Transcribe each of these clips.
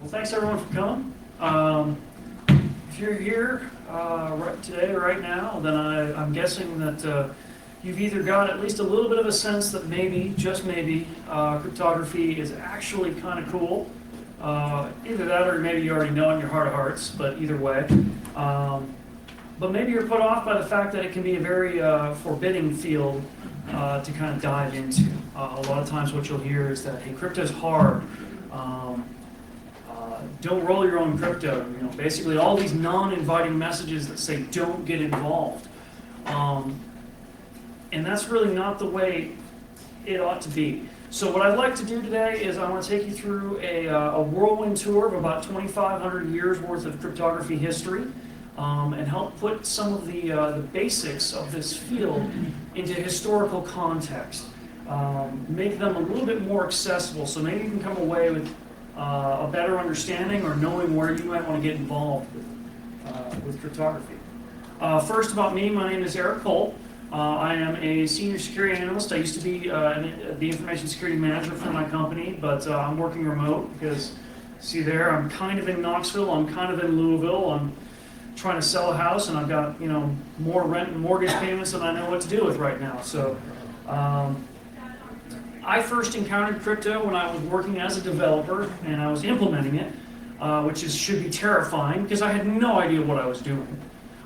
Well, thanks everyone for coming. If you're here right today, right now, then I'm guessing that you've either got at least a little bit of a sense that maybe, just maybe, cryptography is actually kind of cool. Either that or maybe you already know in your heart of hearts, but either way. But maybe you're put off by the fact that it can be a very forbidding field to kind of dive into. A lot of times what you'll hear is that, hey, crypto's hard. Don't roll your own crypto. You know, basically all these non-inviting messages that say don't get involved. And that's really not the way it ought to be. So what I'd like to do today is I want to take you through a whirlwind tour of about 2,500 years worth of cryptography history and help put some of the basics of this field into historical context. Make them a little bit more accessible so maybe you can come away with a better understanding or knowing where you might want to get involved with cryptography. First about me, my name is Kolb. I am a senior security analyst. I used to be the information security manager for my company, but I'm working remote because, see there, I'm kind of in Knoxville, I'm kind of in Louisville, I'm trying to sell a house, and I've got, you know, more rent and mortgage payments than I know what to do with right now. So I first encountered crypto when I was working as a developer and I was implementing it, which should be terrifying because I had no idea what I was doing.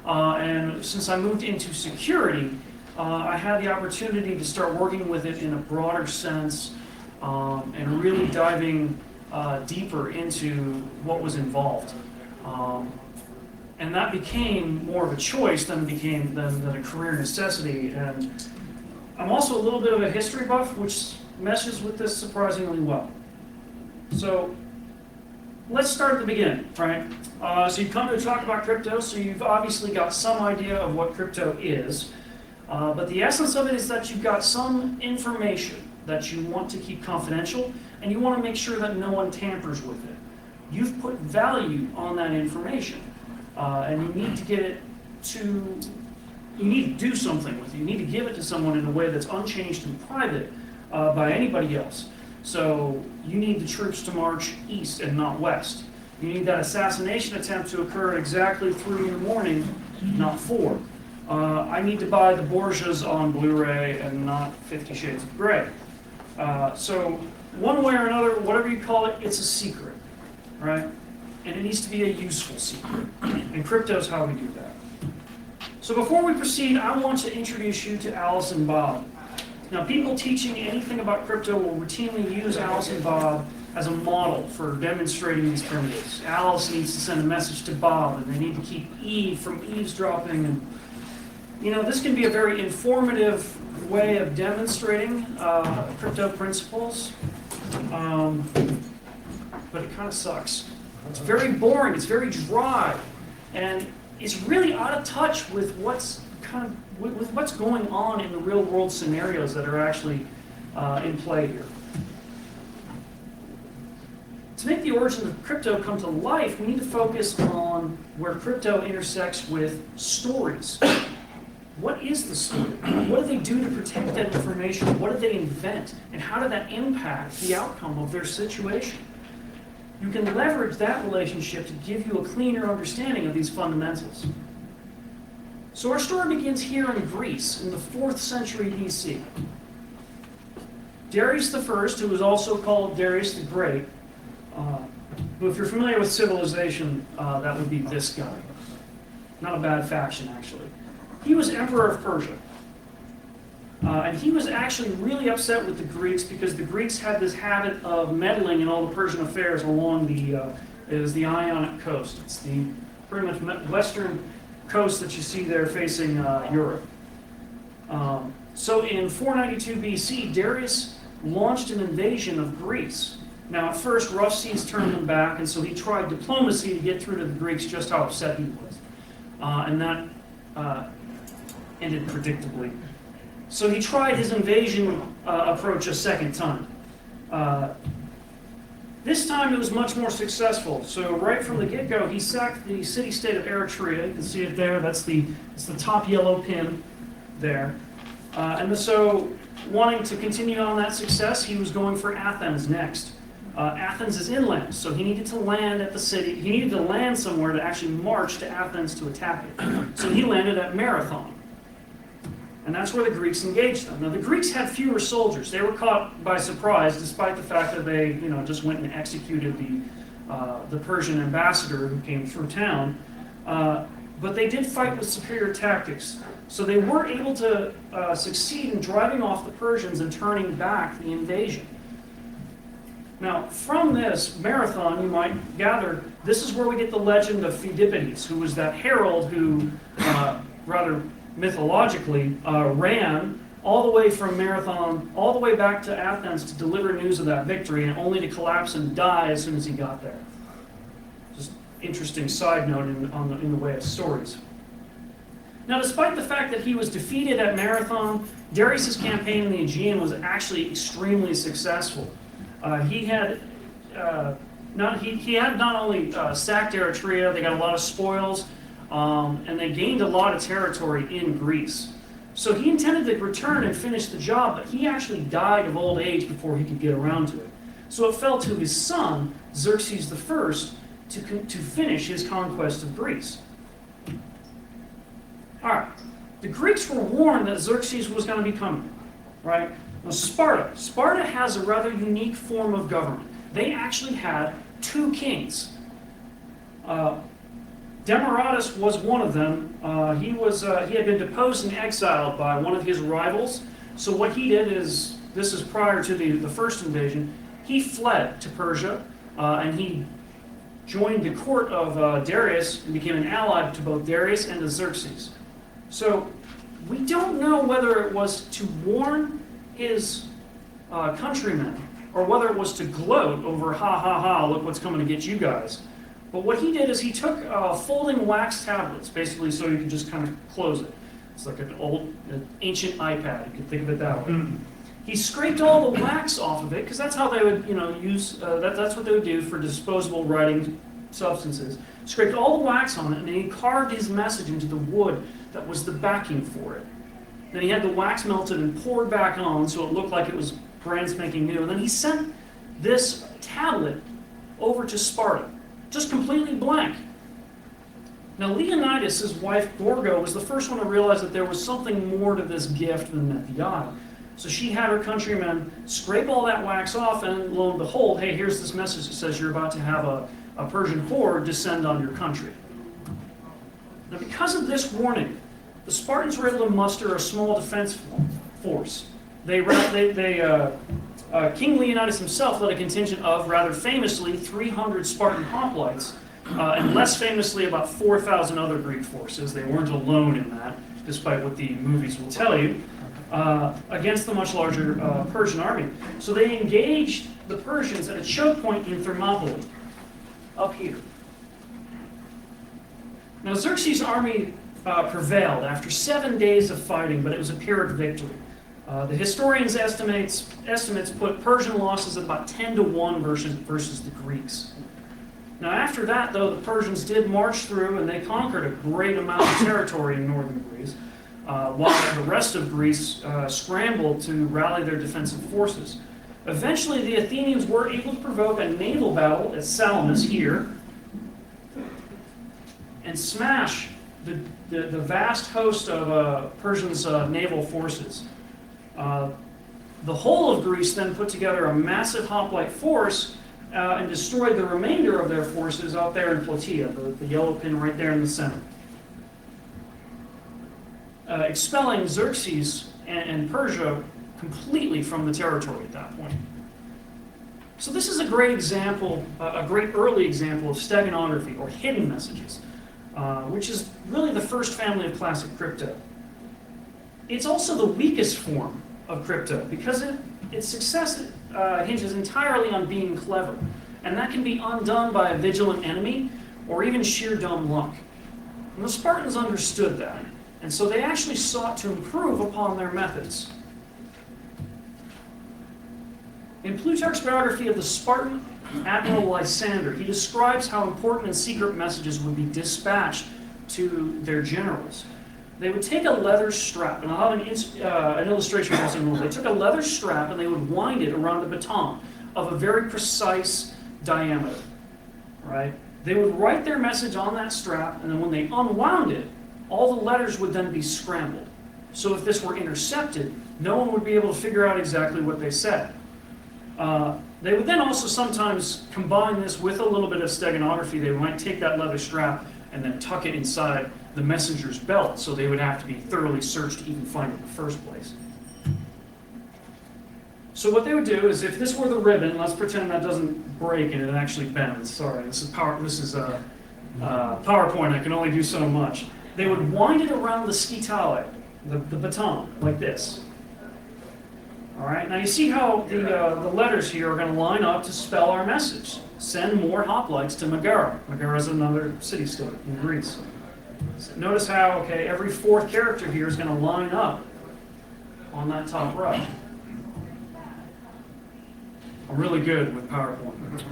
And since I moved into security, I had the opportunity to start working with it in a broader sense and really diving deeper into what was involved. And that became more of a choice than a career necessity. And I'm also a little bit of a history buff, which meshes with this surprisingly well. So let's start at the beginning, right? So you've come to talk about crypto, so you've obviously got some idea of what crypto is. But the essence of it is that you've got some information that you want to keep confidential, and you want to make sure that no one tampers with it. You've put value on that information, and you need to get it to, you need to do something with it. You need to give it to someone in a way that's unchanged and private by anybody else. So you need the troops to march east and not west. You need that assassination attempt to occur at exactly 3 in the morning, not 4. I need to buy the Borgias on Blu-ray and not 50 Shades of Grey. So one way or another, whatever you call it, it's a secret, right? And it needs to be a useful secret. And crypto is how we do that. So before we proceed, I want to introduce you to Alice and Bob. Now, people teaching anything about crypto will routinely use Alice and Bob as a model for demonstrating these primitives. Alice needs to send a message to Bob, and they need to keep Eve from eavesdropping. And, you know, this can be a very informative way of demonstrating crypto principles, but it kind of sucks. It's very boring, it's very dry, and it's really out of touch with what's going on in the real world scenarios that are actually in play here. To make the origins of crypto come to life, we need to focus on where crypto intersects with stories. What is the story? What do they do to protect that information? What did they invent? And how did that impact the outcome of their situation? You can leverage that relationship to give you a cleaner understanding of these fundamentals. So our story begins here in Greece in the 4th century BC. Darius I, who was also called Darius the Great, but if you're familiar with civilization, that would be this guy. Not a bad faction, actually. He was emperor of Persia. And he was actually really upset with the Greeks because the Greeks had this habit of meddling in all the Persian affairs along the Ionic coast. It's the pretty much western coast that you see there facing Europe. So in 492 BC, Darius launched an invasion of Greece. Now at first, rough seas turned him back, and so he tried diplomacy to get through to the Greeks just how upset he was. And that ended predictably. So he tried his invasion approach a second time. This time it was much more successful. So right from the get-go, he sacked the city-state of Eritrea. You can see it there. That's the top yellow pin there. And so, wanting to continue on that success, he was going for Athens next. Athens is inland, so he needed to land at the city. He needed to land somewhere to actually march to Athens to attack it. So he landed at Marathon. And that's where the Greeks engaged them. Now, the Greeks had fewer soldiers. They were caught by surprise, despite the fact that they, just went and executed the Persian ambassador who came through town. But they did fight with superior tactics. So they were able to succeed in driving off the Persians and turning back the invasion. Now, from this Marathon, you might gather, this is where we get the legend of Pheidippides, who was that herald who, rather mythologically, ran all the way from Marathon, all the way back to Athens to deliver news of that victory, and only to collapse and die as soon as he got there. Just interesting side note in the way of stories. Now, despite the fact that he was defeated at Marathon, Darius' campaign in the Aegean was actually extremely successful. He had not only sacked Eritrea, they got a lot of spoils, and they gained a lot of territory in Greece. So he intended to return and finish the job, but he actually died of old age before he could get around to it. So it fell to his son, Xerxes I, to finish his conquest of Greece. All right, the Greeks were warned that Xerxes was going to be coming, right? Now, Sparta has a rather unique form of government. They actually had two kings. Demaratus was one of them. He had been deposed and exiled by one of his rivals. So what he did is, this is prior to the first invasion, he fled to Persia, and he joined the court of Darius and became an ally to both Darius and to Xerxes. So we don't know whether it was to warn his countrymen or whether it was to gloat over, ha ha ha, look what's coming to get you guys. But what he did is he took folding wax tablets, basically, so you could just kind of close it. It's like an ancient iPad, you could think of it that way. Mm-hmm. He scraped all the wax off of it, because that's how they would, use, that's what they would do for disposable writing substances. Scraped all the wax on it, and then he carved his message into the wood that was the backing for it. Then he had the wax melted and poured back on, so it looked like it was brand spanking new. And then he sent this tablet over to Sparta, just completely blank. Now, Leonidas, his wife Gorgo, was the first one to realize that there was something more to this gift than met the eye. So she had her countrymen scrape all that wax off, and lo and behold, hey, here's this message that says you're about to have a Persian horde descend on your country. Now, because of this warning, the Spartans were able to muster a small defense force. King Leonidas himself led a contingent of, rather famously, 300 Spartan hoplites, and less famously about 4,000 other Greek forces. They weren't alone in that, despite what the movies will tell you, against the much larger Persian army. So they engaged the Persians at a choke point in Thermopylae, up here. Now, Xerxes' army prevailed after 7 days of fighting, but it was a Pyrrhic victory. The historians' estimates put Persian losses at about 10-1 versus the Greeks. Now, after that, though, the Persians did march through and they conquered a great amount of territory in northern Greece, while the rest of Greece scrambled to rally their defensive forces. Eventually, the Athenians were able to provoke a naval battle at Salamis here and smash the vast host of Persians' naval forces. The whole of Greece then put together a massive hoplite force and destroyed the remainder of their forces out there in Plataea, the yellow pin right there in the center. Expelling Xerxes and Persia completely from the territory at that point. So this is a great example, a great early example of steganography, or hidden messages, which is really the first family of classic crypto. It's also the weakest form of crypto because its success hinges entirely on being clever, and that can be undone by a vigilant enemy or even sheer dumb luck. And the Spartans understood that, and so they actually sought to improve upon their methods. In Plutarch's biography of the Spartan Admiral Lysander, he describes how important and secret messages would be dispatched to their generals. They would take a leather strap, and I'll have an illustration for this in a moment. They took a leather strap and they would wind it around a baton, of a very precise diameter, right? They would write their message on that strap, and then when they unwound it, all the letters would then be scrambled. So if this were intercepted, no one would be able to figure out exactly what they said. They would then also sometimes combine this with a little bit of steganography. They might take that leather strap and then tuck it inside the messenger's belt, so they would have to be thoroughly searched to even find it in the first place. So what they would do is, if this were the ribbon, let's pretend that doesn't break and it actually bends. Sorry, this is PowerPoint. I can only do so much. They would wind it around the scitale, the baton, like this. All right. Now you see how the letters here are going to line up to spell our message. Send more hoplites to Megara. Megara is another city-state in Greece. So notice how, okay, every fourth character here is going to line up on that top right. I'm really good with PowerPoint.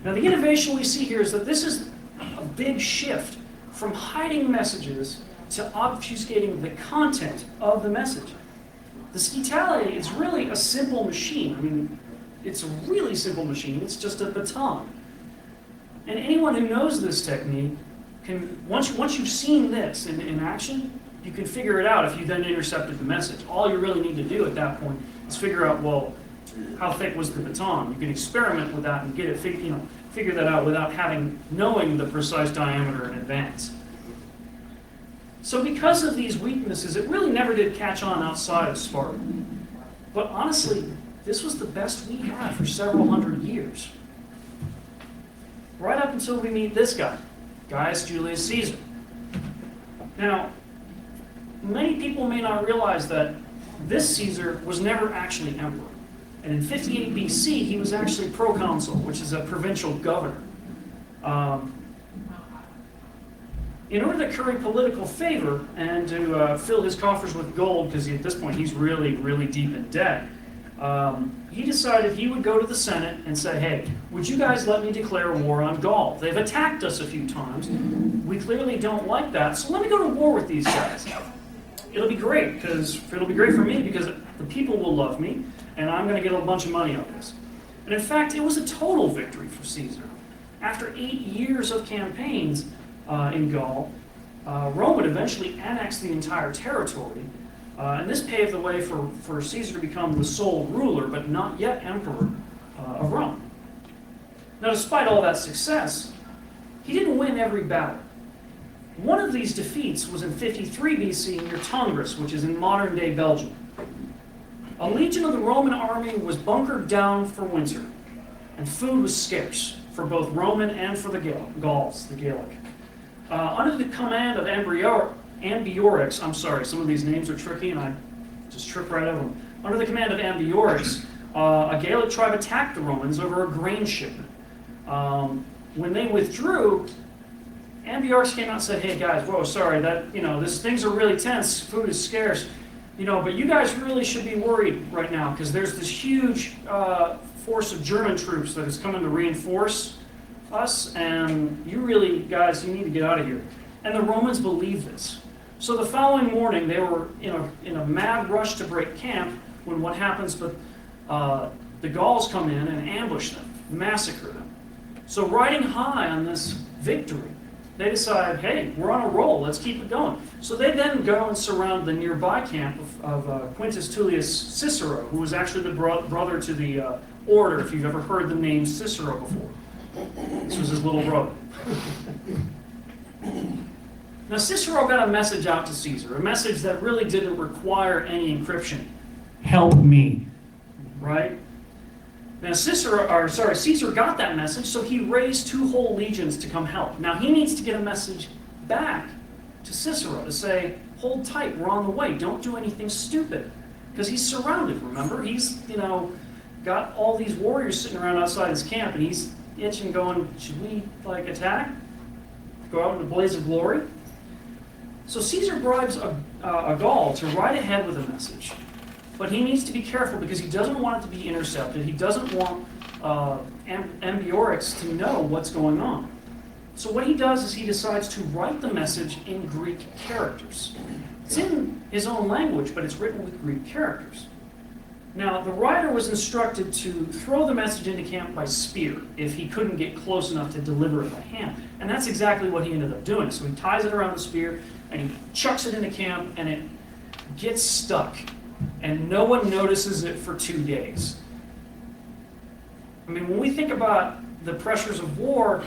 Now the innovation we see here is that this is a big shift from hiding messages to obfuscating the content of the message. The scitale is really a simple machine. I mean, it's a really simple machine. It's just a baton. And anyone who knows this technique can, once you've seen this in action, you can figure it out if you then intercepted the message. All you really need to do at that point is figure out, well, how thick was the baton? You can experiment with that and get it, figure that out without knowing the precise diameter in advance. So because of these weaknesses, it really never did catch on outside of Sparta. But honestly, this was the best we had for several hundred years. Right up until we meet this guy, Gaius Julius Caesar. Now, many people may not realize that this Caesar was never actually emperor. And in 58 BC, he was actually proconsul, which is a provincial governor. In order to curry political favor and to fill his coffers with gold, because at this point he's really, really deep in debt, he decided he would go to the Senate and say, hey, would you guys let me declare war on Gaul? They've attacked us a few times. We clearly don't like that, so let me go to war with these guys. It'll be great for me because the people will love me, and I'm going to get a bunch of money out of this. And in fact, it was a total victory for Caesar. After 8 years of campaigns in Gaul, Rome would eventually annex the entire territory, and this paved the way for Caesar to become the sole ruler, but not yet emperor of Rome. Now, despite all that success, he didn't win every battle. One of these defeats was in 53 BC near Tongres, which is in modern-day Belgium. A legion of the Roman army was bunkered down for winter, and food was scarce for both Roman and for the Gauls, the Gaelic. Under the command of Ambiorix, I'm sorry, some of these names are tricky and I just trip right over them. Under the command of Ambiorix, a Gaelic tribe attacked the Romans over a grain shipment. When they withdrew, Ambiorix came out and said, hey guys, whoa, sorry, things are really tense, food is scarce, but you guys really should be worried right now because there's this huge force of German troops that is coming to reinforce us, and you really, guys, you need to get out of here. And the Romans believed this. So the following morning, they were in a mad rush to break camp when what happens, but the Gauls come in and ambush them, massacre them. So riding high on this victory, they decide, hey, we're on a roll, let's keep it going. So they then go and surround the nearby camp of Quintus Tullius Cicero, who was actually the brother to the orator, if you've ever heard the name Cicero before. This was his little brother. Now Cicero got a message out to Caesar, a message that really didn't require any encryption. Help me, right? Now Caesar got that message, so he raised 2 whole legions to come help. Now he needs to get a message back to Cicero to say, hold tight, we're on the way, don't do anything stupid. Because he's surrounded, remember? He's, got all these warriors sitting around outside his camp, and he's itching going, should we, attack? Go out in a blaze of glory? So Caesar bribes a Gaul to ride ahead with a message. But he needs to be careful because he doesn't want it to be intercepted. He doesn't want Ambiorix to know what's going on. So what he does is he decides to write the message in Greek characters. It's in his own language, but it's written with Greek characters. Now, the rider was instructed to throw the message into camp by spear if he couldn't get close enough to deliver it by hand. And that's exactly what he ended up doing. So he ties it around the spear, and he chucks it into camp, and it gets stuck. And no one notices it for 2 days. I mean, when we think about the pressures of war,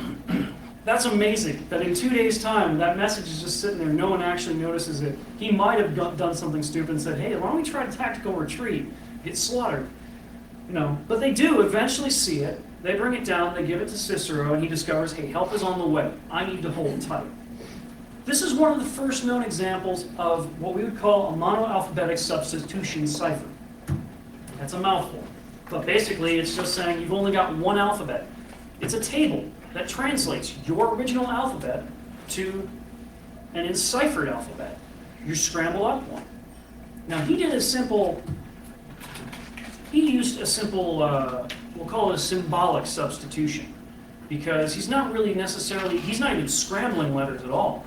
that's amazing that in 2 days' time, that message is just sitting there, no one actually notices it. He might have done something stupid and said, hey, why don't we try a tactical retreat? Get slaughtered. But they do eventually see it. They bring it down, they give it to Cicero, and he discovers, hey, help is on the way. I need to hold tight. This is one of the first known examples of what we would call a monoalphabetic substitution cipher. That's a mouthful. But basically, it's just saying you've only got one alphabet. It's a table that translates your original alphabet to an enciphered alphabet. You scramble up one. Now, he used a simple, we'll call it a symbolic substitution, because he's not even scrambling letters at all.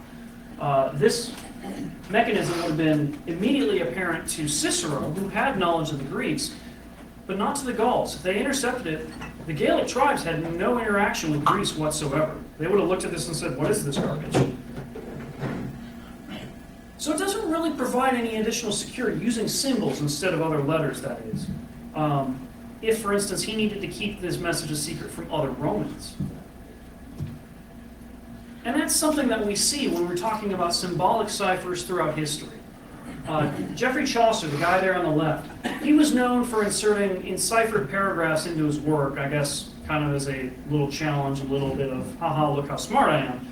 This mechanism would have been immediately apparent to Cicero, who had knowledge of the Greeks, but not to the Gauls. If they intercepted it, the Gaelic tribes had no interaction with Greece whatsoever. They would have looked at this and said, what is this garbage? So it doesn't really provide any additional security, using symbols instead of other letters, that is. If, for instance, he needed to keep this message a secret from other Romans. And that's something that we see when we're talking about symbolic ciphers throughout history. Geoffrey Chaucer, the guy there on the left, he was known for inserting enciphered paragraphs into his work, I guess kind of as a little challenge, a little bit of, haha, look how smart I am.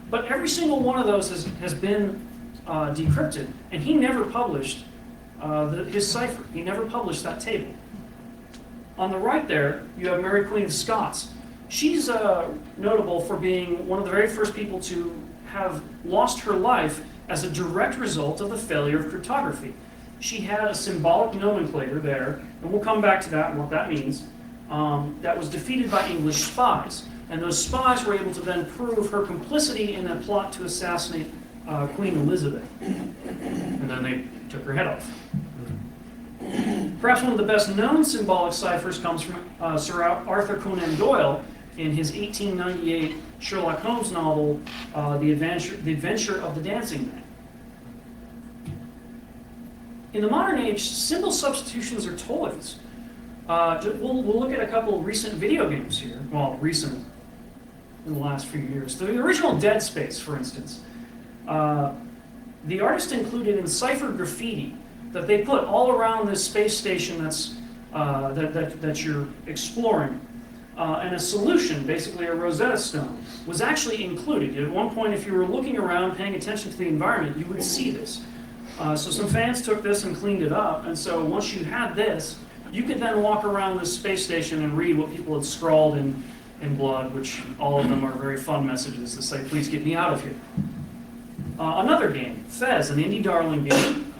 But every single one of those has been decrypted, and he never published his cipher. He never published that table. On the right there, you have Mary Queen of Scots. She's notable for being one of the very first people to have lost her life as a direct result of the failure of cryptography. She had a symbolic nomenclator there, and we'll come back to that and what that means, that was defeated by English spies. And those spies were able to then prove her complicity in a plot to assassinate Queen Elizabeth. And then they took her head off. Perhaps one of the best known symbolic ciphers comes from Sir Arthur Conan Doyle in his 1898 Sherlock Holmes novel, The Adventure of the Dancing Man. In the modern age, symbol substitutions are toys. We'll look at a couple of recent video games here. Well, recent in the last few years. The original Dead Space, for instance. The artist included enciphered graffiti that they put all around this space station that you're exploring. And a solution, basically a Rosetta Stone, was actually included. At one point, if you were looking around, paying attention to the environment, you would see this. So some fans took this and cleaned it up, and so once you had this, you could then walk around this space station and read what people had scrawled in blood, which all of them are very fun messages that say, please get me out of here. Another game, Fez, an indie darling game,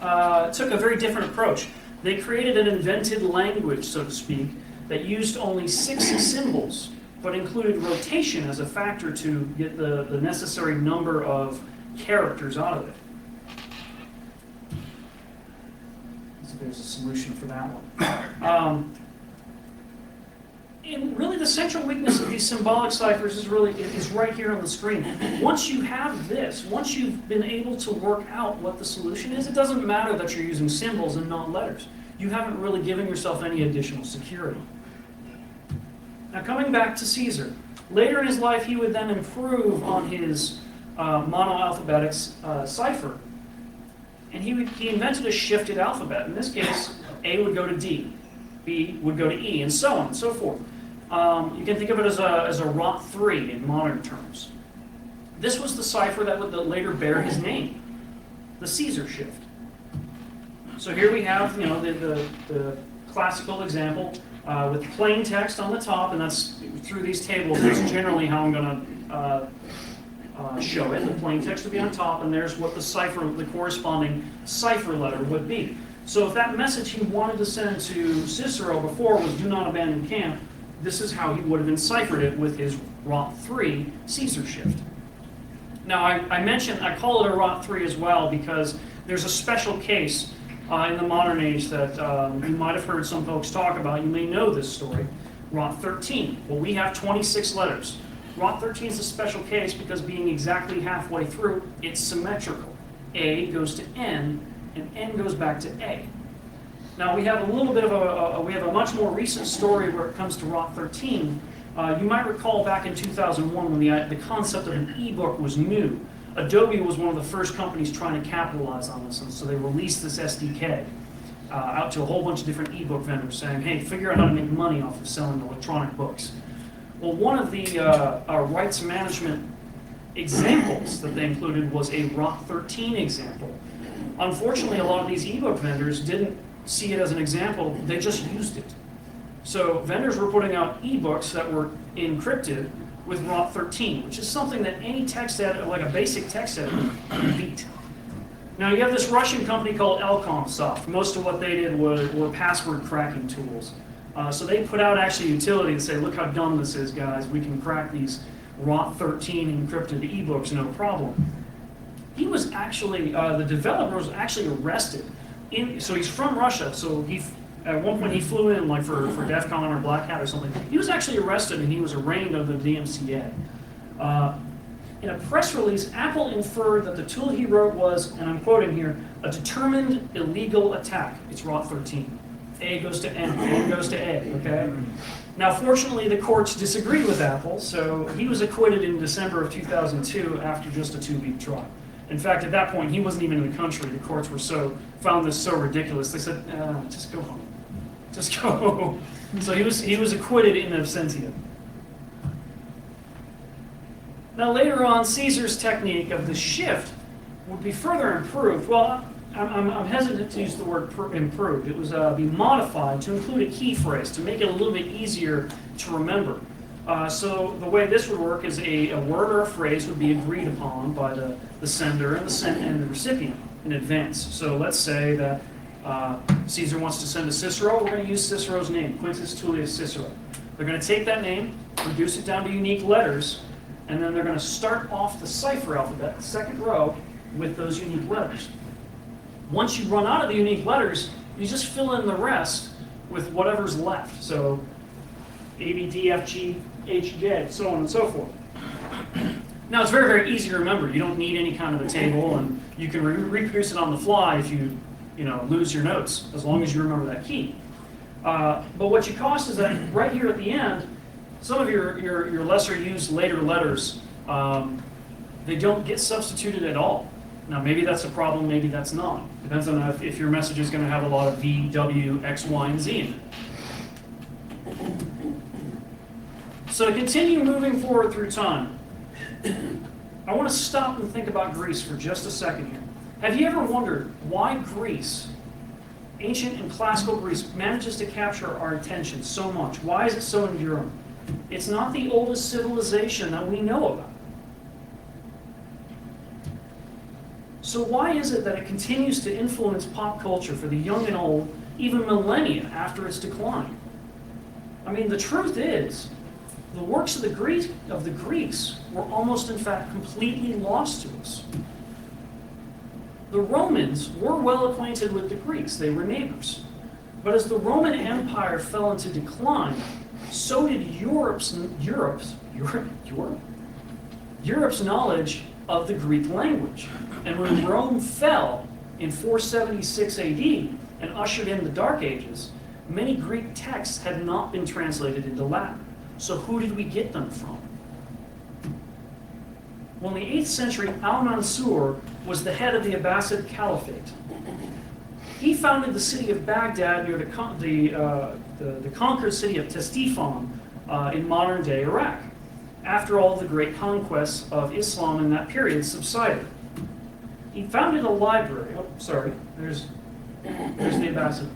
took a very different approach. They created an invented language, so to speak, that used only 6 symbols, but included rotation as a factor to get the necessary number of characters out of it. So there's a solution for that one. And really the central weakness of these symbolic ciphers is right here on the screen. Once you have this, once you've been able to work out what the solution is, it doesn't matter that you're using symbols and not letters. You haven't really given yourself any additional security. Now coming back to Caesar, later in his life he would then improve on his monoalphabetic cipher, and he invented a shifted alphabet. In this case, A would go to D, B would go to E, and so on and so forth. You can think of it as a Rot3 in modern terms. This was the cipher that would later bear his name, the Caesar shift. So here we have, the classical example with plain text on the top, and that's through these tables. That's generally how I'm going to show it. The plain text would be on top, and there's what the corresponding cipher letter would be. So if that message he wanted to send to Cicero before was "Do not abandon camp," this is how he would have enciphered it with his Rot3 Caesar shift. Now I call it a Rot3 as well because there's a special case in the modern age that you might have heard some folks talk about. You may know this story. Rot 13. Well, we have 26 letters. Rot 13 is a special case because being exactly halfway through, it's symmetrical. A goes to N, and N goes back to A. Now we have a little bit of we have a much more recent story where it comes to Rot 13. You might recall back in 2001 when the concept of an ebook was new. Adobe was one of the first companies trying to capitalize on this, and so they released this SDK out to a whole bunch of different ebook vendors saying, hey, figure out how to make money off of selling electronic books. Well, one of the rights management examples that they included was a Rot 13 example. Unfortunately, a lot of these ebook vendors didn't see it as an example, they just used it. So vendors were putting out ebooks that were encrypted with Rot 13, which is something that any text editor, like a basic text editor, can beat. Now you have this Russian company called Elkomsoft. Most of what they did were password cracking tools. So they put out actually utility and say, look how dumb this is, guys. We can crack these Rot 13 encrypted ebooks, no problem. He was actually, the developer was actually arrested. So he's from Russia, so at one point he flew in like for DEF CON or Black Hat or something. He was actually arrested and he was arraigned under the DMCA. In a press release, Apple inferred that the tool he wrote was, and I'm quoting here, a determined illegal attack. It's Rot 13. A goes to N, N goes to A, okay? Now, fortunately, the courts disagreed with Apple, so he was acquitted in December of 2002 after just a 2-week trial. In fact, at that point, he wasn't even in the country. The courts found this so ridiculous, they said, just go home. Just go. So he was acquitted in absentia. Now, later on, Caesar's technique of the shift would be further improved. Well, I'm hesitant to use the word improved. It was be modified to include a key phrase to make it a little bit easier to remember. So the way this would work is a word or a phrase would be agreed upon by the sender and the recipient in advance. So let's say that Caesar wants to send to Cicero. We're going to use Cicero's name, Quintus Tullius Cicero. They're going to take that name, reduce it down to unique letters, and then they're going to start off the cipher alphabet, the second row, with those unique letters. Once you run out of the unique letters, you just fill in the rest with whatever's left. So A, B, D, F, G, H, J, so on and so forth. Now, it's very, very easy to remember. You don't need any kind of a table, and you can reproduce it on the fly if you lose your notes, as long as you remember that key. But what you cost is that right here at the end, some of your lesser used later letters, they don't get substituted at all. Now, maybe that's a problem, maybe that's not. Depends on if your message is going to have a lot of V, W, X, Y, and Z in it. So to continue moving forward through time, I want to stop and think about Greece for just a second here. Have you ever wondered why Greece, ancient and classical Greece, manages to capture our attention so much? Why is it so enduring? It's not the oldest civilization that we know about. So why is it that it continues to influence pop culture for the young and old, even millennia after its decline? I mean, the truth is, the works of the Greeks were almost, in fact, completely lost to us. The Romans were well acquainted with the Greeks. They were neighbors. But as the Roman Empire fell into decline, so did Europe's knowledge of the Greek language. And when Rome fell in 476 AD and ushered in the Dark Ages, many Greek texts had not been translated into Latin. So who did we get them from? Well, in the 8th century, Al-Mansur was the head of the Abbasid Caliphate. He founded the city of Baghdad near the conquered city of Ctesiphon in modern-day Iraq, after all the great conquests of Islam in that period subsided. He founded a library. Oh, sorry. There's the Abbasid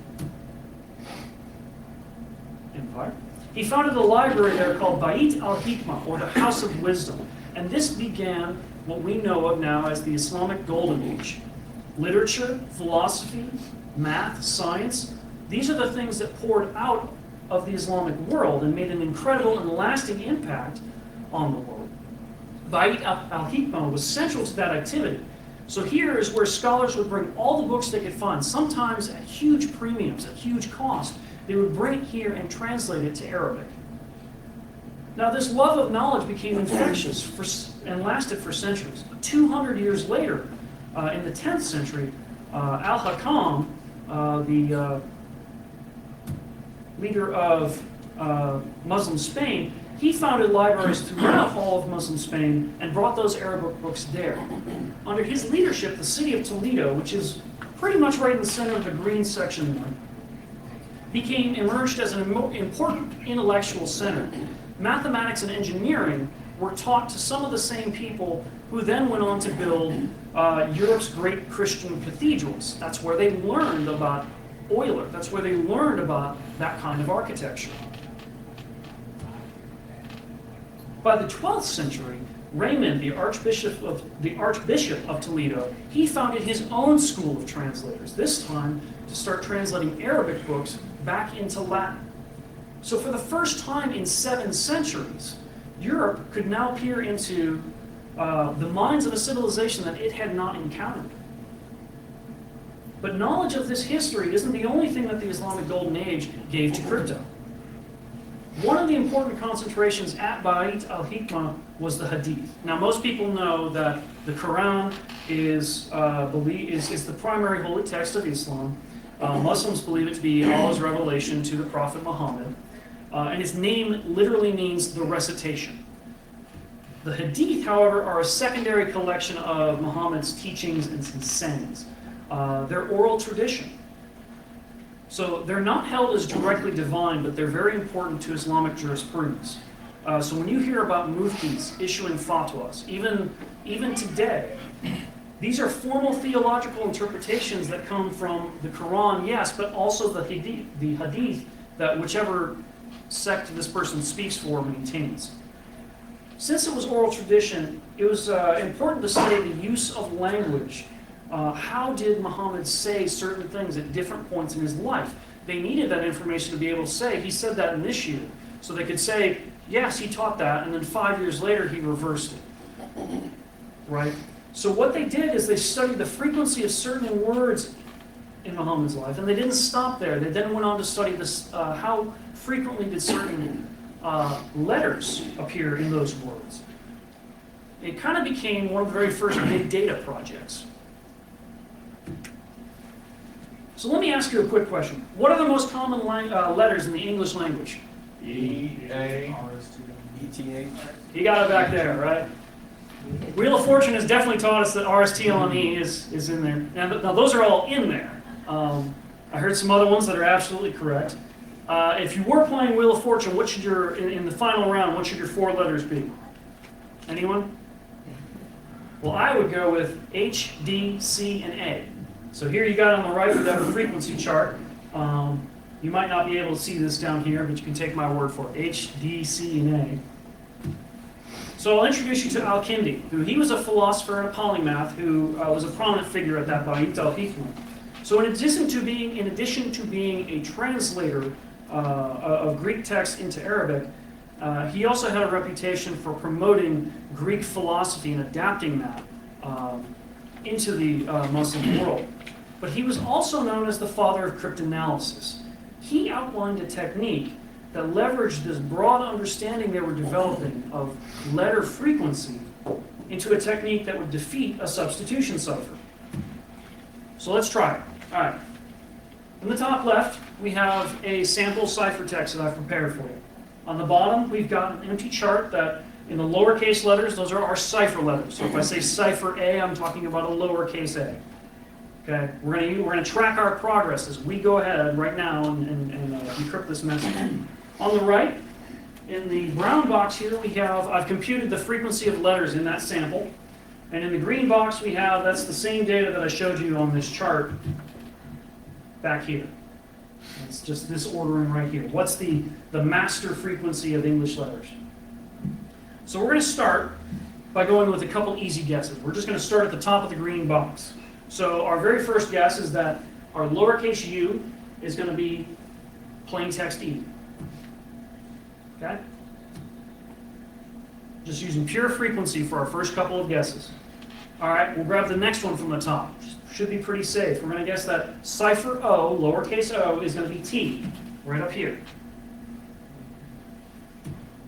Empire. He founded a library there called Bait al-Hikmah, or the House of Wisdom. And this began what we know of now as the Islamic Golden Age. Literature, philosophy, math, science, these are the things that poured out of the Islamic world and made an incredible and lasting impact on the world. Bait al-Hikmah was central to that activity. So here is where scholars would bring all the books they could find, sometimes at huge premiums, at huge cost. They would bring it here and translate it to Arabic. Now this love of knowledge became infectious and lasted for centuries. 200 years later, in the 10th century, Al-Hakam, the leader of Muslim Spain, he founded libraries throughout all of Muslim Spain and brought those Arabic books there. Under his leadership, the city of Toledo, which is pretty much right in the center of the green section there, emerged as an important intellectual center. Mathematics and engineering were taught to some of the same people who then went on to build Europe's great Christian cathedrals. That's where they learned about Euler. That's where they learned about that kind of architecture. By the 12th century, Raymond, the Archbishop of Toledo, he founded his own school of translators, this time to start translating Arabic books back into Latin. So for the first time in 7 centuries, Europe could now peer into the minds of a civilization that it had not encountered. But knowledge of this history isn't the only thing that the Islamic Golden Age gave to crypto. One of the important concentrations at Bait al-Hikmah was the Hadith. Now, most people know that the Quran is the primary holy text of Islam. Muslims believe it to be Allah's revelation to the Prophet Muhammad. And its name literally means the recitation. The Hadith, however, are a secondary collection of Muhammad's teachings and his sayings. They're oral tradition. So they're not held as directly divine, but they're very important to Islamic jurisprudence. So when you hear about muftis issuing fatwas, even today, these are formal theological interpretations that come from the Quran, yes, but also the Hadith that whichever sect this person speaks for maintains. Since it was oral tradition, it was important to study the use of language. How did Muhammad say certain things at different points in his life? They needed that information to be able to say, he said that in this year. So they could say, yes, he taught that, and then 5 years later he reversed it. Right? So what they did is they studied the frequency of certain words in Muhammad's life, and they didn't stop there. They then went on to study this, how frequently did certain letters appear in those words. It kind of became one of the very first big data projects. So let me ask you a quick question. What are the most common letters in the English language? E, A, E, T, H. You got it back there, right? Wheel of Fortune has definitely taught us that R, S, T, L, and E is in there. Now those are all in there. I heard some other ones that are absolutely correct. If you were playing Wheel of Fortune, what should in the final round, what should your 4 letters be? Anyone? Well, I would go with H, D, C, and A. So here you got on the right, we have a frequency chart. You might not be able to see this down here, but you can take my word for it. H, D, C, and A. So I'll introduce you to Al-Kindi, who he was a philosopher and a polymath who was a prominent figure at that Bait al-Hikmah. So in addition to being a translator of Greek text into Arabic, he also had a reputation for promoting Greek philosophy and adapting that into the Muslim world. But he was also known as the father of cryptanalysis. He outlined a technique that leveraged this broad understanding they were developing of letter frequency into a technique that would defeat a substitution cipher. So let's try it. All right. In the top left, we have a sample ciphertext that I've prepared for you. On the bottom, we've got an empty chart that in the lowercase letters, those are our cipher letters. So if I say cipher A, I'm talking about a lowercase a. Okay, we're going to track our progress as we go ahead right now and encrypt this message. On the right, in the brown box here, I've computed the frequency of letters in that sample. And in the green box that's the same data that I showed you on this chart back here. It's just this ordering right here. What's the master frequency of English letters? So we're going to start by going with a couple easy guesses. We're just going to start at the top of the green box. So our very first guess is that our lowercase u is going to be plain text E. Okay? Just using pure frequency for our first couple of guesses. All right, we'll grab the next one from the top. Should be pretty safe. We're going to guess that cipher O, lowercase o, is going to be T, right up here.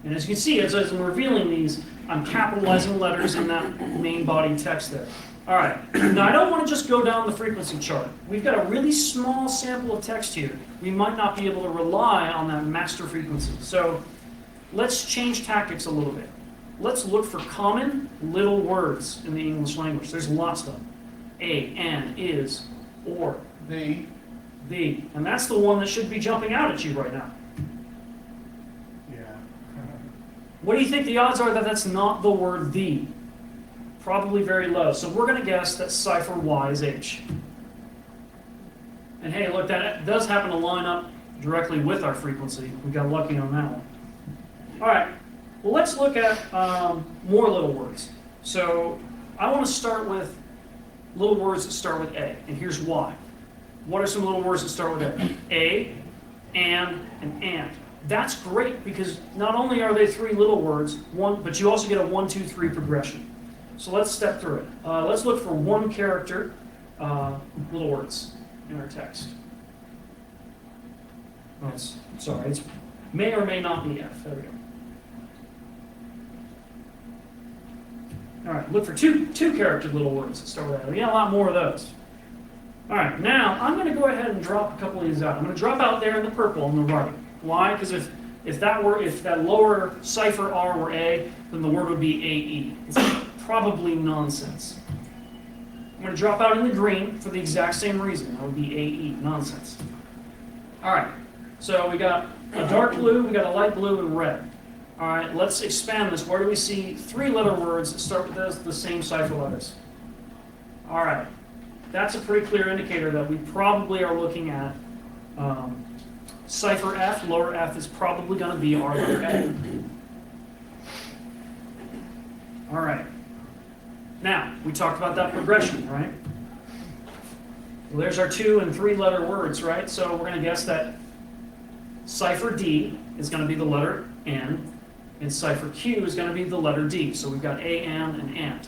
And as you can see, as I'm revealing these, I'm capitalizing letters in that main body text there. All right, now I don't want to just go down the frequency chart. We've got a really small sample of text here. We might not be able to rely on that master frequency. So let's change tactics a little bit. Let's look for common little words in the English language. There's lots of them. A, an, is, or. The. The. And that's the one that should be jumping out at you right now. Yeah. What do you think the odds are that that's not the word the? Probably very low. So we're going to guess that cipher Y is H. And hey, look, that does happen to line up directly with our frequency. We got lucky on that one. All right. Well, let's look at more little words. So I want to start with little words that start with A, and here's why. What are some little words that start with A? A, and. That's great because not only are they three little words, but you also get a 1, 2, 3 progression. So let's step through it. Let's look for one character little words in our text. Oh, sorry, it may or may not be F. There we go. All right, look for two character little words that start with that. We got a lot more of those. All right, now I'm going to go ahead and drop a couple of these out. I'm going to drop out there in the purple on the right. Why? Because if that lower cipher R were A, then the word would be AE. It's probably nonsense. I'm going to drop out in the green for the exact same reason. That would be AE, nonsense. All right, so we got a dark blue, we got a light blue, and red. All right, let's expand this. Where do we see three-letter words that start with the same cipher letters? All right, that's a pretty clear indicator that we probably are looking at cipher F. Lower F is probably going to be our letter A. All right. Now, we talked about that progression, right? Well, there's our 2 and 3-letter words, right? So we're going to guess that cipher D is going to be the letter N, and cipher Q is going to be the letter D. So we've got A, N, and AND.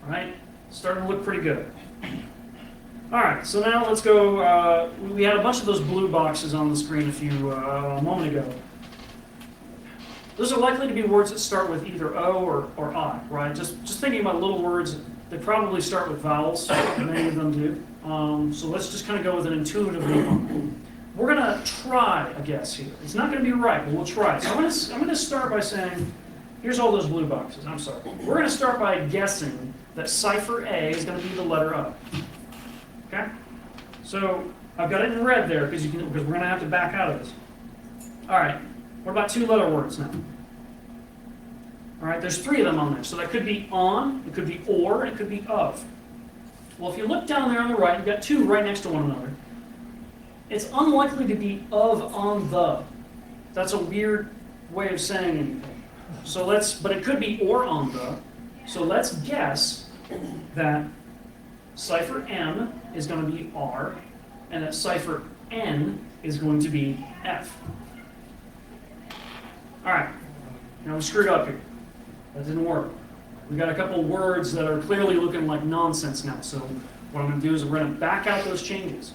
All right? Starting to look pretty good. All right, so now let's go. We had a bunch of those blue boxes on the screen a moment ago. Those are likely to be words that start with either O or I, right? Just thinking about little words, they probably start with vowels. Many of them do. So let's just kind of go with an intuitive one. We're going to try a guess here. It's not going to be right, but we'll try. So I'm going to start by saying, here's all those blue boxes. I'm sorry. We're going to start by guessing that cipher A is going to be the letter O. Okay? So I've got it in red there because we're going to have to back out of this. All right. What about 2-letter words now? All right, there's 3 of them on there. So that could be on, it could be or, and it could be of. Well, if you look down there on the right, you've got 2 right next to one another. It's unlikely to be of, on, the. That's a weird way of saying anything. So but it could be or, on, the. So let's guess that cipher M is going to be R, and that cipher N is going to be F. All right, now we screwed up here. That didn't work. We got a couple words that are clearly looking like nonsense now. So what I'm going to do is we're going to back out those changes.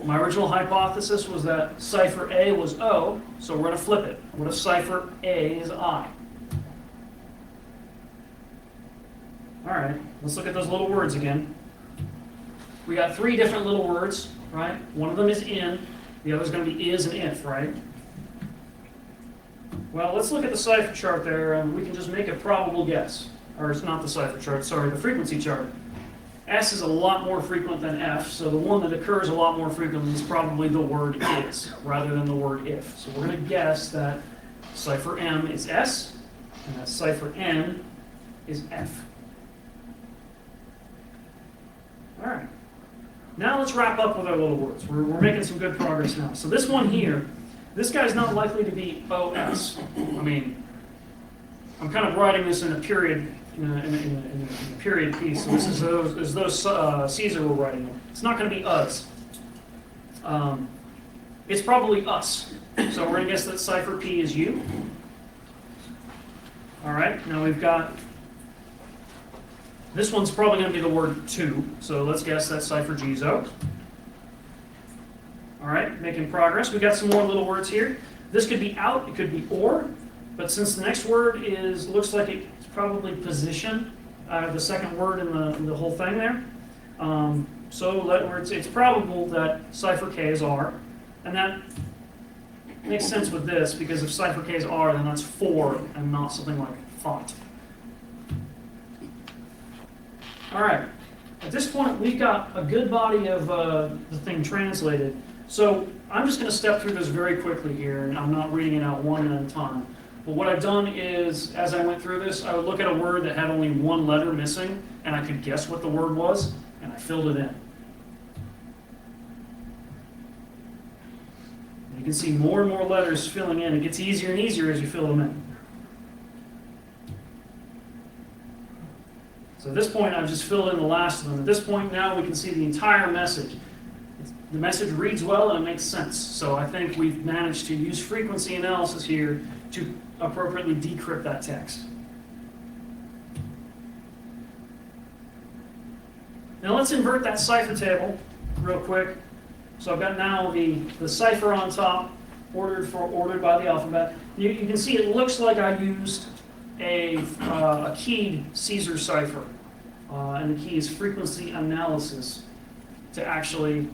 My original hypothesis was that cipher A was O, so we're going to flip it. What if cipher A is I? All right, let's look at those little words again. We got 3 different little words, right? One of them is in, the other is going to be is and if, right? Well, let's look at the cipher chart there, and we can just make a probable guess. Or it's not the cipher chart, sorry, the frequency chart. S is a lot more frequent than F, so the one that occurs a lot more frequently is probably the word is, rather than the word if. So we're going to guess that cipher M is S, and that cipher N is F. All right. Now let's wrap up with our little words. We're making some good progress now. So this one here, this guy's not likely to be OS. I mean, I'm kind of writing this in a period, in a period piece. So this is as though Caesar were writing it. It's not going to be us. It's probably us. So we're going to guess that cipher P is U. All right. Now we've got This one's probably going to be the word to, so let's guess that's cipher GZO. All right, making progress. We got some more little words here. This could be out, it could be or, but since the next word looks like it's probably position, the second word in the whole thing there. So it's probable that cipher K is R, and that makes sense with this, because if cipher K is R, then that's 4 and not something like font. All right, at this point we've got a good body of the thing translated. So I'm just going to step through this very quickly here, and I'm not reading it out one at a time. But what I've done is, as I went through this, I would look at a word that had only one letter missing, and I could guess what the word was, and I filled it in. And you can see more and more letters filling in. It gets easier and easier as you fill them in. So at this point, I've just filled in the last of them. At this point now, we can see the entire message. The message reads well and it makes sense. So I think we've managed to use frequency analysis here to appropriately decrypt that text. Now let's invert that cipher table real quick. So I've got now the cipher on top, ordered by the alphabet. You can see it looks like I used a keyed Caesar cipher. And the key is frequency analysis to actually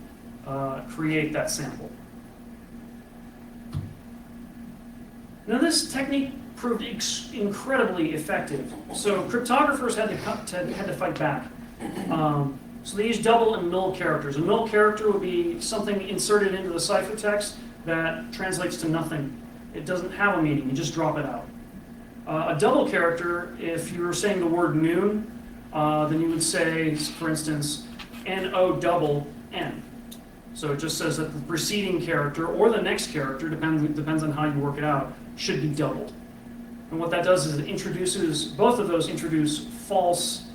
create that sample. Now this technique proved incredibly effective. So cryptographers had to fight back. So they used double and null characters. A null character would be something inserted into the ciphertext that translates to nothing. It doesn't have a meaning, you just drop it out. A double character, if you were saying the word noon, then you would say, for instance, N-O double N. So it just says that the preceding character or the next character, depends on how you work it out, should be doubled. And what that does is both of those introduce false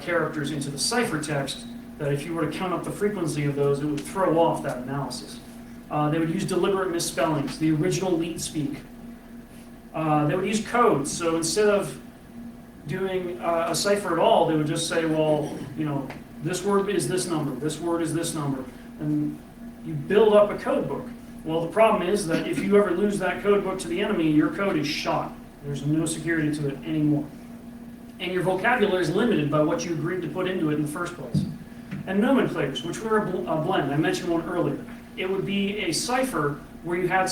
characters into the ciphertext that if you were to count up the frequency of those, it would throw off that analysis. They would use deliberate misspellings, the original leet speak. They would use codes, so instead of doing a cipher at all, they would just say, well, this word is this number, this word is this number, and you build up a code book. Well, the problem is that if you ever lose that code book to the enemy, your code is shot. There's no security to it anymore. And your vocabulary is limited by what you agreed to put into it in the first place. And nomenclatures, which were a blend. I mentioned one earlier. It would be a cipher where you had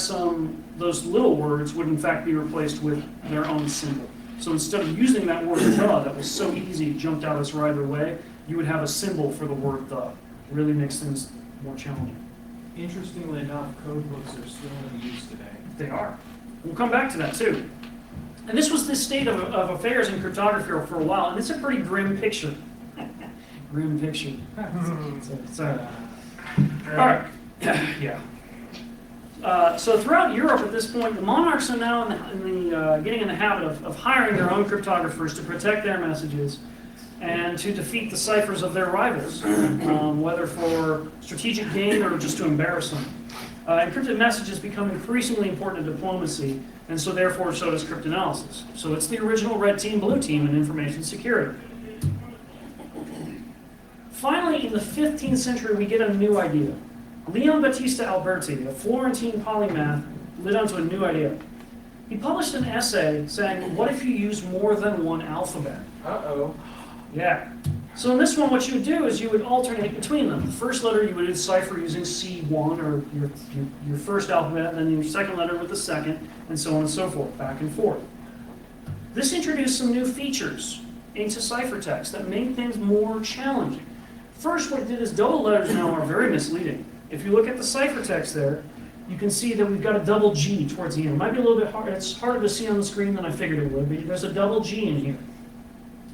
those little words would in fact be replaced with their own symbol. So instead of using that word the that was so easy, it jumped out us right away, you would have a symbol for the word the. It really makes things more challenging. Interestingly enough, code books are still in use today. They are. We'll come back to that too. And this was the state of affairs in cryptography for a while, and it's a pretty grim picture. Grim picture. All right. Yeah. So throughout Europe at this point, the monarchs are now getting in the habit of hiring their own cryptographers to protect their messages and to defeat the ciphers of their rivals, whether for strategic gain or just to embarrass them. Encrypted messages become increasingly important in diplomacy, and so therefore so does cryptanalysis. So it's the original red team, blue team in information security. Finally, in the 15th century, we get a new idea. Leon Battista Alberti, a Florentine polymath, lit onto a new idea. He published an essay saying, what if you use more than one alphabet? Uh-oh. Yeah. So in this one, what you would do is you would alternate between them. The first letter you would decipher using C1, or your first alphabet, and then your second letter with the second, and so on and so forth, back and forth. This introduced some new features into ciphertext that made things more challenging. First, what it did is double letters now are very misleading. If you look at the ciphertext there, you can see that we've got a double G towards the end. It might be a little bit hard. It's harder to see on the screen than I figured it would, but there's a double G in here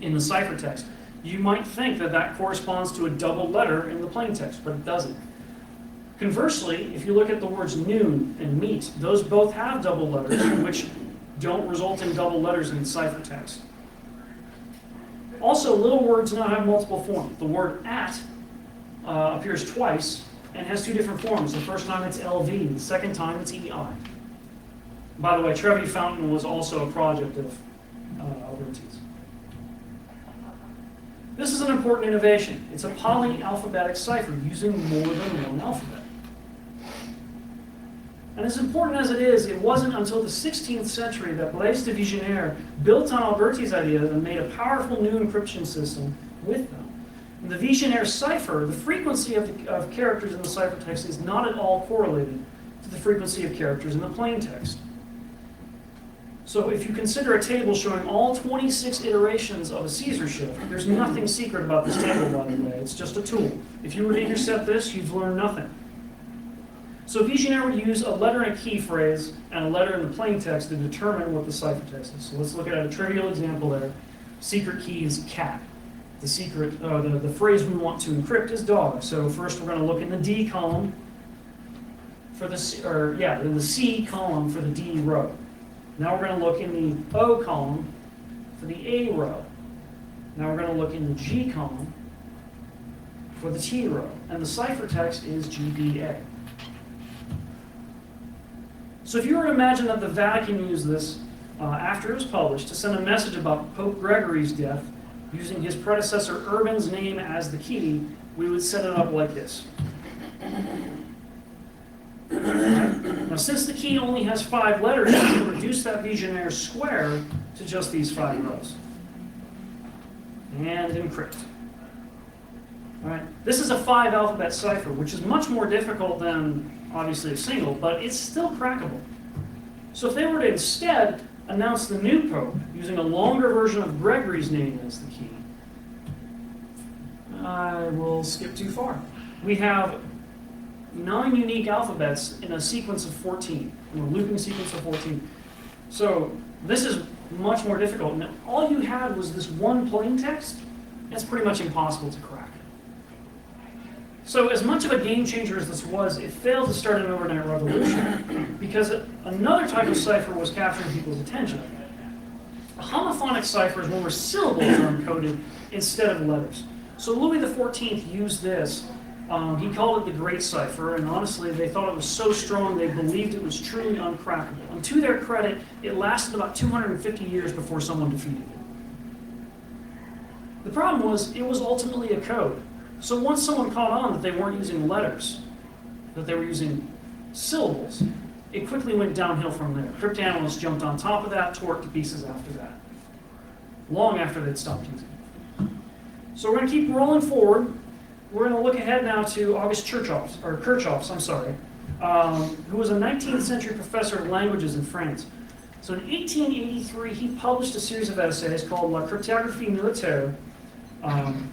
in the ciphertext. You might think that that corresponds to a double letter in the plain text, but it doesn't. Conversely, if you look at the words noon and meat, those both have double letters, which don't result in double letters in ciphertext. Also, little words now have multiple forms. The word at appears twice and has two different forms. The first time it's LV, the second time it's EI. By the way, Trevi Fountain was also a project of Alberti's. This is an important innovation. It's a polyalphabetic cipher using more than one alphabet. And as important as it is, it wasn't until the 16th century that Blaise de Vigenère built on Alberti's ideas and made a powerful new encryption system with them. In the Vigenère cipher, the frequency of characters in the ciphertext is not at all correlated to the frequency of characters in the plain text. So if you consider a table showing all 26 iterations of a Caesar shift, there's nothing secret about this table, by the way. It's just a tool. If you were to intercept this, you'd learn nothing. So Vigenère would use a letter and a key phrase and a letter in the plain text to determine what the ciphertext is. So let's look at a trivial example there. Secret key is cat. The secret, the phrase we want to encrypt is dog. So first we're going to look in the D column for the C column for the D row. Now we're going to look in the O column for the A row. Now we're going to look in the G column for the T row. And the ciphertext is GBA. So if you were to imagine that the Vatican used this after it was published to send a message about Pope Gregory's death using his predecessor Urban's name as the key, we would set it up like this. Now, since the key only has 5 letters, you can reduce that Vigenère square to just these 5 rows. And encrypt. All right. This is a 5-alphabet cipher, which is much more difficult than, obviously, a single, but it's still crackable. So if they were to instead announce the new pope using a longer version of Gregory's name as the key, I will skip too far. We have 9 unique alphabets in a sequence of 14, in a looping sequence of 14. So this is much more difficult. Now, all you had was this one plain text. It's pretty much impossible to crack. So as much of a game changer as this was, it failed to start an overnight revolution because another type of cipher was capturing people's attention. A homophonic cipher is one where syllables are encoded instead of letters. So Louis XIV used this. He called it the Great Cipher, and honestly, they thought it was so strong they believed it was truly uncrackable. And to their credit, it lasted about 250 years before someone defeated it. The problem was, it was ultimately a code. So once someone caught on that they weren't using letters, that they were using syllables, it quickly went downhill from there. Cryptanalysts jumped on top of that, tore it to pieces after that, long after they'd stopped using it. So we're going to keep rolling forward. We're going to look ahead now to August Kirchhoff, who was a 19th century professor of languages in France. So in 1883, he published a series of essays called La Cryptographie militaire. And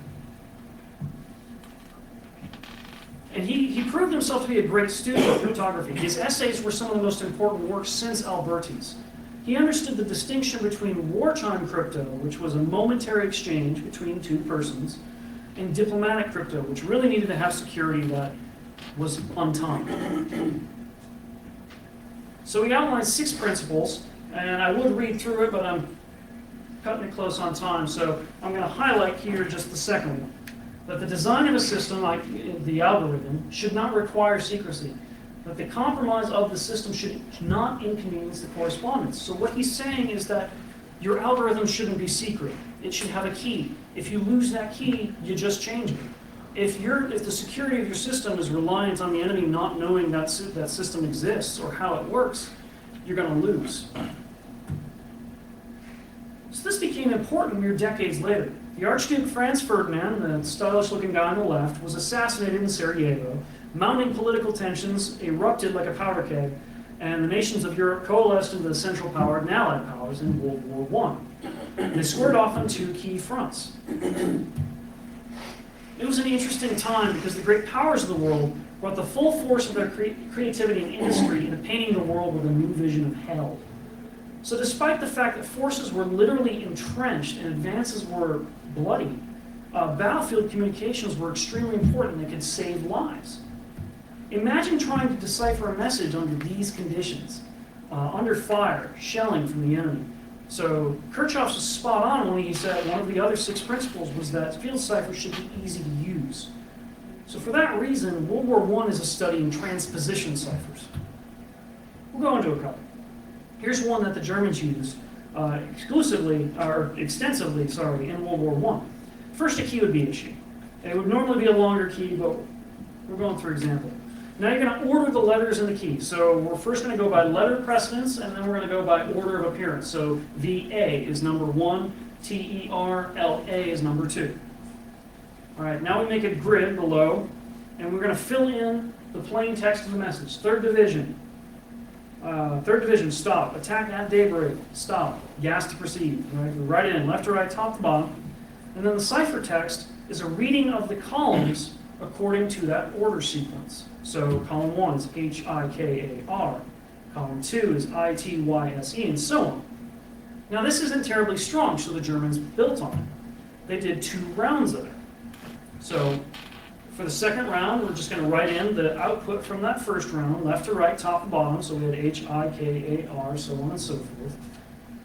he proved himself to be a great student of cryptography. His essays were some of the most important works since Alberti's. He understood the distinction between wartime crypto, which was a momentary exchange between two persons, and diplomatic crypto, which really needed to have security that was untimed. So he outlined 6 principles, and I would read through it, but I'm cutting it close on time, so I'm going to highlight here just the second one. That the design of a system, like the algorithm, should not require secrecy. That the compromise of the system should not inconvenience the correspondence. So what he's saying is that your algorithm shouldn't be secret. It should have a key. If you lose that key, you just change it. If the security of your system is reliant on the enemy not knowing that system exists or how it works, you're going to lose. So this became important mere decades later. The Archduke Franz Ferdinand, the stylish-looking guy on the left, was assassinated in Sarajevo. Mounting political tensions erupted like a powder keg, and the nations of Europe coalesced into the Central Power and Allied powers in World War I. They squared off on 2 key fronts. It was an interesting time because the great powers of the world brought the full force of their creativity and industry into painting the world with a new vision of hell. So despite the fact that forces were literally entrenched and advances were bloody, battlefield communications were extremely important. They could save lives. Imagine trying to decipher a message under these conditions, under fire, shelling from the enemy. So Kirchhoff was spot on when he said one of the other 6 principles was that field ciphers should be easy to use. So for that reason, World War I is a study in transposition ciphers. We'll go into a couple. Here's one that the Germans used extensively in World War I. first a key would be issued. And it would normally be a longer key, but we're going through example. Now you're going to order the letters in the key. So we're first going to go by letter precedence, and then we're going to go by order of appearance. So VA is number 1, TERLA is number 2. All right, now we make a grid below, and we're going to fill in the plain text of the message. Third division, stop. Attack at daybreak, stop. Gas to proceed. Right? We write it in left to right, top to bottom. And then the ciphertext is a reading of the columns according to that order sequence. So column 1 is HIKAR, column 2 is ITYSE, and so on. Now this isn't terribly strong, so the Germans built on it. They did 2 rounds of it. So for the second round, we're just going to write in the output from that first round, left to right, top to bottom. So we had HIKAR, so on and so forth.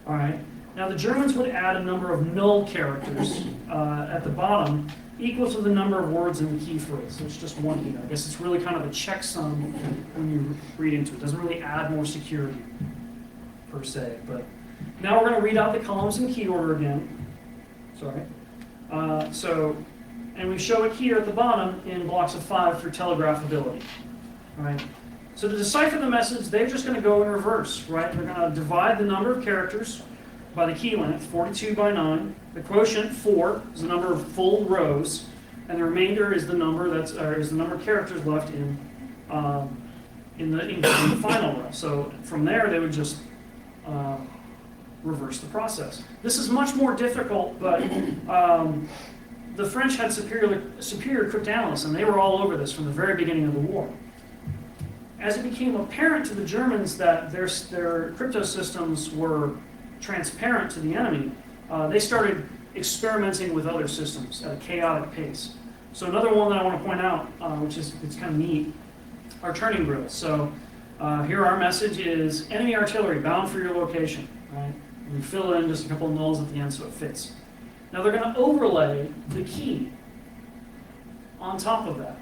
All right. Now the Germans would add a number of null characters at the bottom, equal to the number of words in the key phrase. So it's just one here. I guess it's really kind of a checksum when you read into it. It doesn't really add more security, per se. But now we're going to read out the columns in key order again. Sorry. And we show it here at the bottom in blocks of 5 for telegraphability. All right. So to decipher the message, they're just going to go in reverse, right? They're going to divide the number of characters by the key length, 42 by 9. The quotient 4 is the number of full rows, and the remainder is the number of characters left in the final row. So from there, they would just reverse the process. This is much more difficult, but the French had superior cryptanalysts, and they were all over this from the very beginning of the war. As it became apparent to the Germans that their crypto systems were transparent to the enemy, they started experimenting with other systems at a chaotic pace. So another one that I want to point out, it's kind of neat, are turning grills. So here our message is enemy artillery bound for your location. Right? And we fill in just a couple of nulls at the end so it fits. Now they're going to overlay the key on top of that.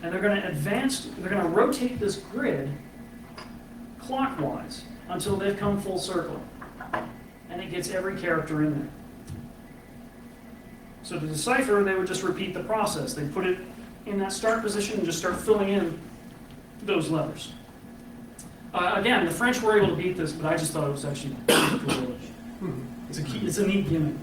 And they're going to rotate this grid clockwise until they've come full circle. And it gets every character in there. So to decipher, they would just repeat the process. They put it in that start position and just start filling in those letters. Again, the French were able to beat this, but I just thought it was actually cool. It's a neat gimmick.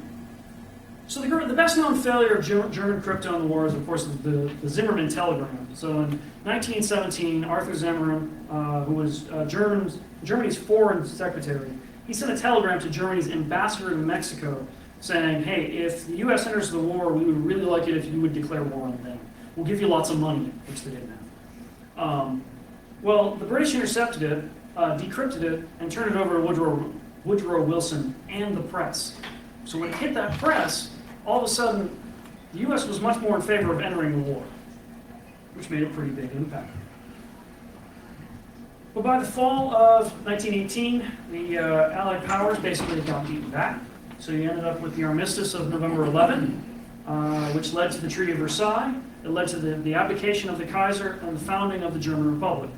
So the best known failure of German crypto in the war is, of course, the Zimmermann telegram. So in 1917, Arthur Zimmermann, who was Germany's foreign secretary, he sent a telegram to Germany's ambassador in Mexico saying, hey, if the U.S. enters the war, we would really like it if you would declare war on them. We'll give you lots of money, which they didn't have. Well, the British intercepted it, decrypted it, and turned it over to Woodrow Wilson and the press. So when it hit that press, all of a sudden, the U.S. was much more in favor of entering the war, which made a pretty big impact. But by the fall of 1918, the Allied powers basically got beaten back. So you ended up with the Armistice of November 11, which led to the Treaty of Versailles. It led to the abdication of the Kaiser and the founding of the German Republic.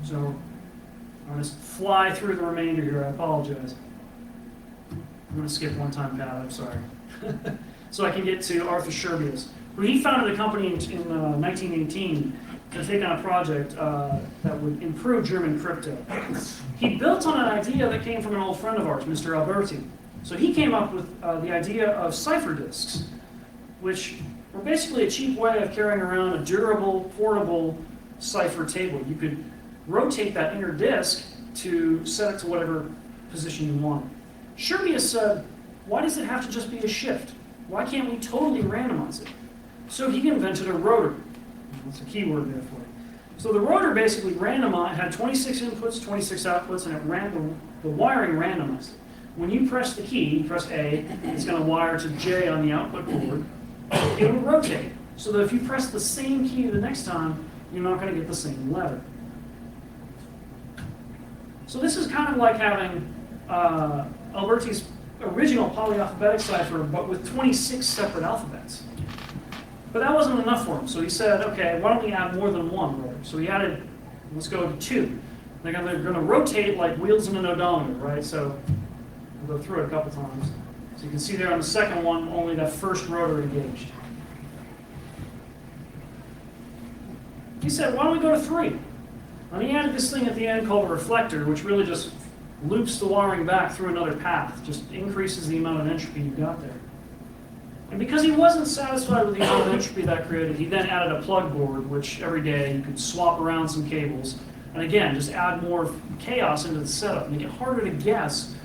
So I'm going to fly through the remainder here. I apologize. I'm going to skip one time, Pat. I'm sorry. So I can get to Arthur Scherbius, who he founded a company in 1918 to take on a project that would improve German crypto. He built on an idea that came from an old friend of ours, Mr. Alberti. So he came up with the idea of cipher disks, which were basically a cheap way of carrying around a durable, portable cipher table. You could rotate that inner disk to set it to whatever position you wanted. Scherbius said, why does it have to just be a shift? Why can't we totally randomize it? So he invented a rotor. That's a keyword there for you. So the rotor basically had 26 inputs, 26 outputs, and the wiring randomized it. When you press the key, press A, it's going to wire to J on the output board. It will rotate, so that if you press the same key the next time, you're not going to get the same letter. So this is kind of like having Alberti's original polyalphabetic cipher, but with 26 separate alphabets. But that wasn't enough for him, so he said, okay, why don't we add more than one rotor? So he added, let's go to 2. They're going to rotate like wheels in an odometer, right? So we'll go through it a couple times. So you can see there on the second one, only that first rotor engaged. He said, why don't we go to 3? And he added this thing at the end called a reflector, which really just loops the wiring back through another path, just increases the amount of entropy you got there. And because he wasn't satisfied with the amount of entropy that created, he then added a plug board, which every day you could swap around some cables, and again, just add more chaos into the setup, make it harder to guess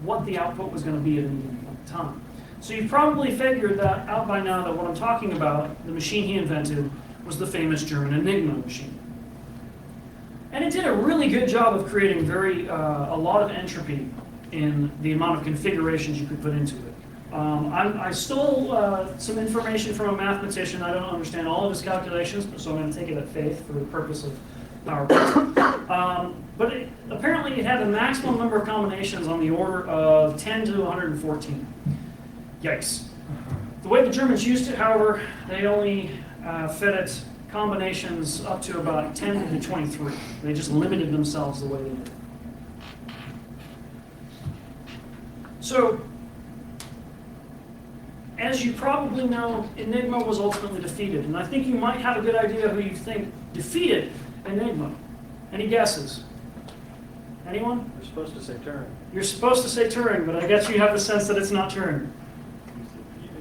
what the output was going to be at any given time. So you've probably figured that out by now that what I'm talking about, the machine he invented, was the famous German Enigma machine. And it did a really good job of creating a lot of entropy in the amount of configurations you could put into it. I stole some information from a mathematician. I don't understand all of his calculations, so I'm going to take it at faith for the purpose of PowerPoint. But apparently it had a maximum number of combinations on the order of 10 to 114. Yikes. The way the Germans used it, however, they only fed it combinations up to about 10 to 23. They just limited themselves the way they did. So, as you probably know, Enigma was ultimately defeated, and I think you might have a good idea who you think defeated Enigma. Any guesses? Anyone? You're supposed to say Turing. You're supposed to say Turing, but I guess you have the sense that it's not Turing.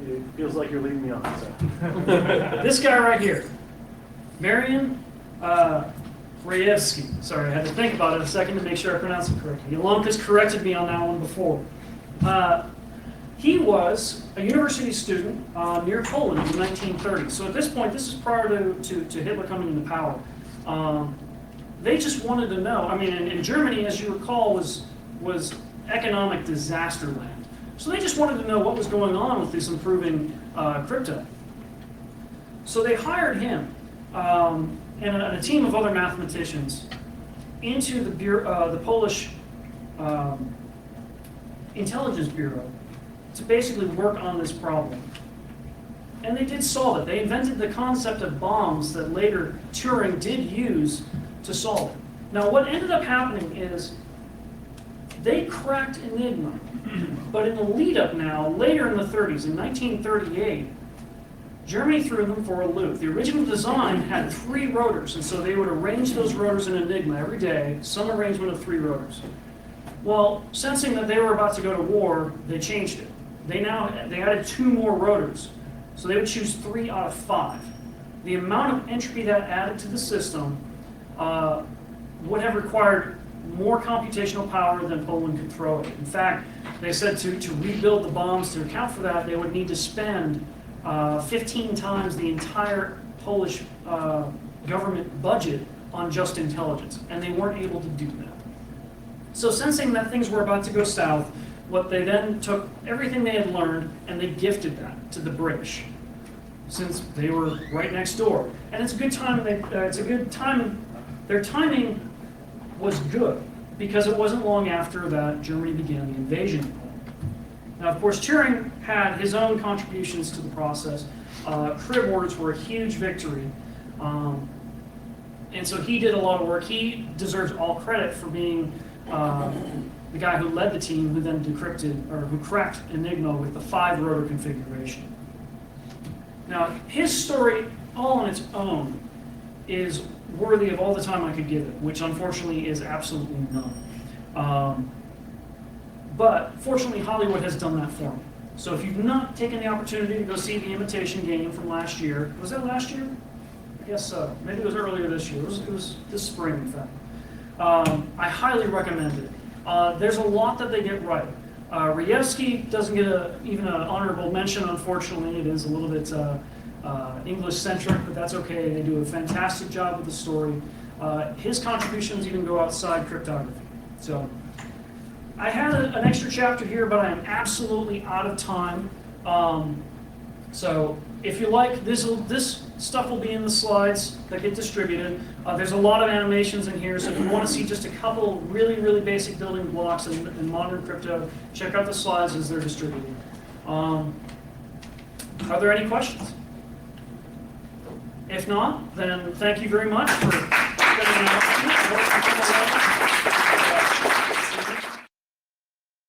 It feels like you're leading me on. So. This guy right here, Marian Rejewski. Sorry, I had to think about it a second to make sure I pronounced it correctly. Yolanda has corrected me on that one before. He was a university student near Poland in the 1930s. So at this point, this is prior to Hitler coming into power. They just wanted to know. I mean, in Germany, as you recall, was economic disaster land. So they just wanted to know what was going on with this improving crypto. So they hired him and a team of other mathematicians into the Polish Intelligence Bureau to basically work on this problem. And they did solve it. They invented the concept of bombs that later Turing did use to solve it. Now, what ended up happening is they cracked Enigma, but in the lead-up now, later in the 30s, in 1938, Germany threw them for a loop. The original design had 3 rotors, and so they would arrange those rotors in Enigma every day, some arrangement of 3 rotors. Well, sensing that they were about to go to war, they changed it. They added 2 more rotors, so they would choose 3 out of 5. The amount of entropy that added to the system would have required more computational power than Poland could throw it. In fact, they said to rebuild the bombs to account for that, they would need to spend 15 times the entire Polish government budget on just intelligence, and they weren't able to do that. So sensing that things were about to go south, what they then took everything they had learned and they gifted that to the British, since they were right next door. And it's a good time. Their timing was good because it wasn't long after that Germany began the invasion of Poland. Now, of course, Turing had his own contributions to the process. Crib orders were a huge victory. And so he did a lot of work. He deserves all credit for being the guy who led the team who then decrypted, or who cracked Enigma with the 5-rotor configuration. Now, his story, all on its own, is worthy of all the time I could give it, which unfortunately is absolutely none. But fortunately, Hollywood has done that for me. So if you've not taken the opportunity to go see The Imitation Game from last year, was that last year? I guess so. Maybe it was earlier this year. It was this spring, in fact. I highly recommend it. There's a lot that they get right. Rejewski doesn't get even an honorable mention, unfortunately. It is a little bit English-centric, but that's okay. They do a fantastic job with the story. His contributions even go outside cryptography. So I had an extra chapter here, but I am absolutely out of time. So if you like, this stuff will be in the slides that get distributed. There's a lot of animations in here, so if you want to see just a couple really, really basic building blocks in modern crypto, check out the slides as they're distributed. Are there any questions? If not, then thank you very much for spending an hour.